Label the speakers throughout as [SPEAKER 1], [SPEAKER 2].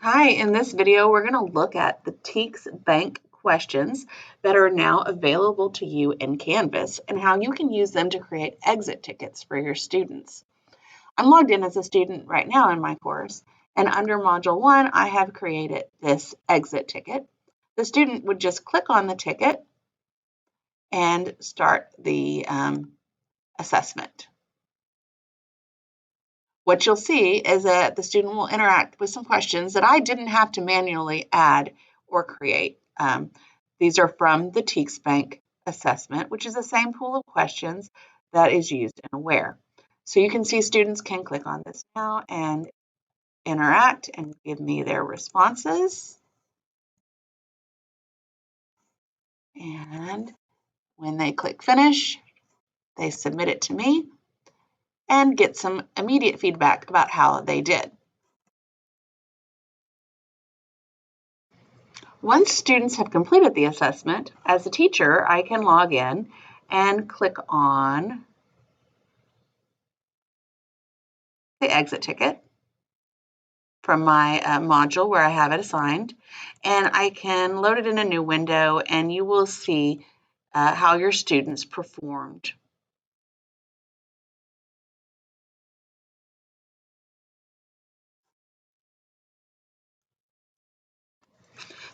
[SPEAKER 1] Hi, in this video, we're going to look at the TEKSbank questions that are now available to you in Canvas and how you can use them to create exit tickets for your students. I'm logged in as a student right now in my course, and under Module 1, I have created this exit ticket. The student would just click on the ticket and start the assessment. What you'll see is that the student will interact with some questions that I didn't have to manually add or create. These are from the TEKSbank assessment, which is the same pool of questions that is used in AWARE. So you can see students can click on this now and interact and give me their responses. And when they click finish, they submit it to me and get some immediate feedback about how they did. Once students have completed the assessment, as a teacher, I can log in and click on the exit ticket from my module where I have it assigned, and I can load it in a new window, and you will see how your students performed.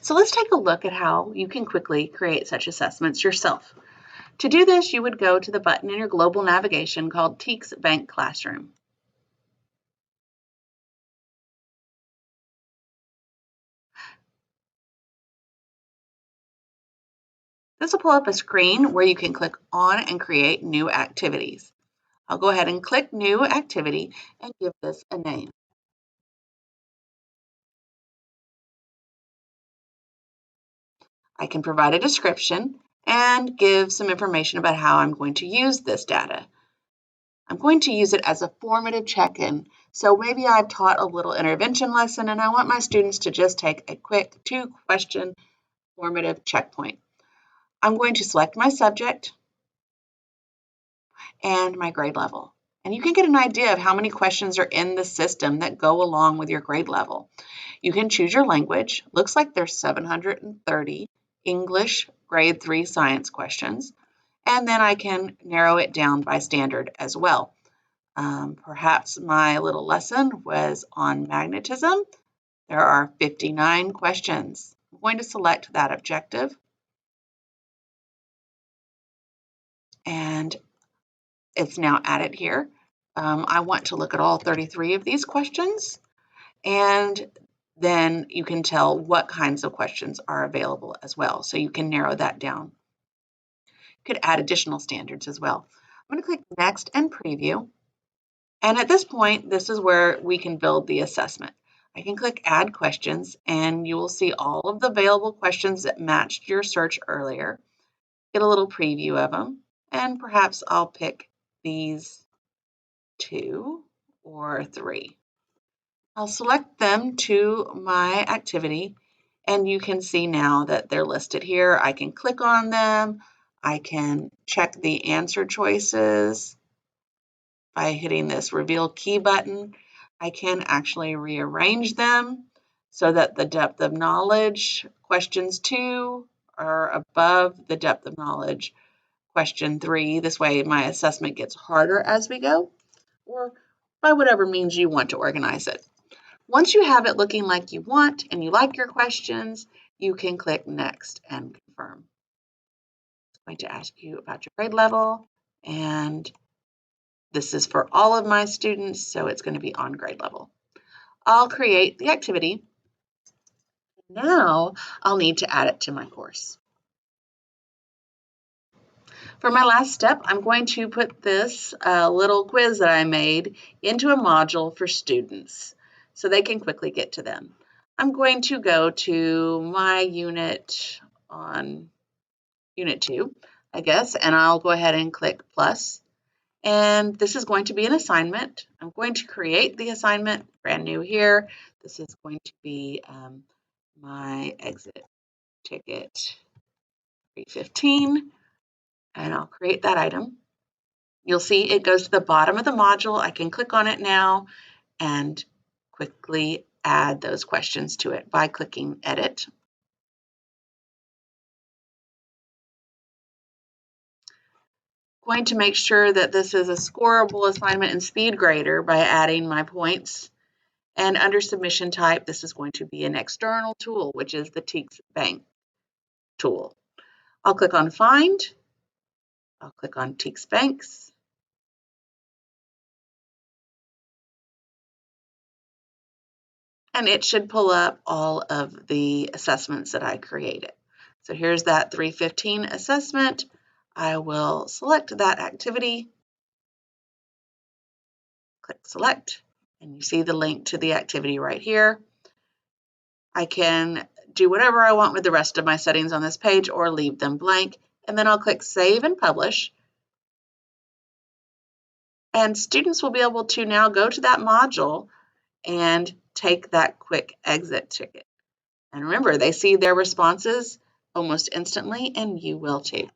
[SPEAKER 1] So let's take a look at how you can quickly create such assessments yourself. To do this, you would go to the button in your global navigation called TEKSbank Classroom. This will pull up a screen where you can click on and create new activities. I'll go ahead and click New Activity and give this a name. I can provide a description and give some information about how I'm going to use this data. I'm going to use it as a formative check-in. So maybe I've taught a little intervention lesson and I want my students to just take a quick 2-question formative checkpoint. I'm going to select my subject and my grade level. And you can get an idea of how many questions are in the system that go along with your grade level. You can choose your language. Looks like there's 730 English grade 3 science questions. And then I can narrow it down by standard as well. Perhaps my little lesson was on magnetism. There are 59 questions. I'm going to select that objective. And it's now added here. I want to look at all 33 of these questions, and then you can tell what kinds of questions are available as well. So you can narrow that down. You could add additional standards as well. I'm going to click Next and Preview. And at this point, this is where we can build the assessment. I can click Add Questions, and you will see all of the available questions that matched your search earlier. Get a little preview of them, and perhaps I'll pick these 2 or 3. I'll select them to my activity, and you can see now that they're listed here. I can click on them. I can check the answer choices by hitting this Reveal Key button. I can actually rearrange them so that the depth of knowledge questions 2 are above the depth of knowledge question 3. This way my assessment gets harder as we go, or by whatever means you want to organize it. Once you have it looking like you want and you like your questions, you can click Next and Confirm. It's going to ask you about your grade level, and this is for all of my students, so it's going to be on grade level. I'll create the activity. Now I'll need to add it to my course. For my last step, I'm going to put this little quiz that I made into a module for students so they can quickly get to them. I'm going to go to my unit on Unit 2, I guess, and I'll go ahead and click plus. And this is going to be an assignment. I'm going to create the assignment, brand new here. This is going to be my exit ticket 315. And I'll create that item. You'll see it goes to the bottom of the module. I can click on it now and quickly add those questions to it by clicking Edit. Going to make sure that this is a scoreable assignment in SpeedGrader by adding my points. And under submission type, this is going to be an external tool, which is the TEKSbank tool. I'll click on Find. I'll click on TEKSbanks. And it should pull up all of the assessments that I created. So here's that 315 assessment. I will select that activity, click Select, and you see the link to the activity right here. I can do whatever I want with the rest of my settings on this page or leave them blank, and then I'll click Save and Publish. And students will be able to now go to that module and take that quick exit ticket. And remember, they see their responses almost instantly, and you will too.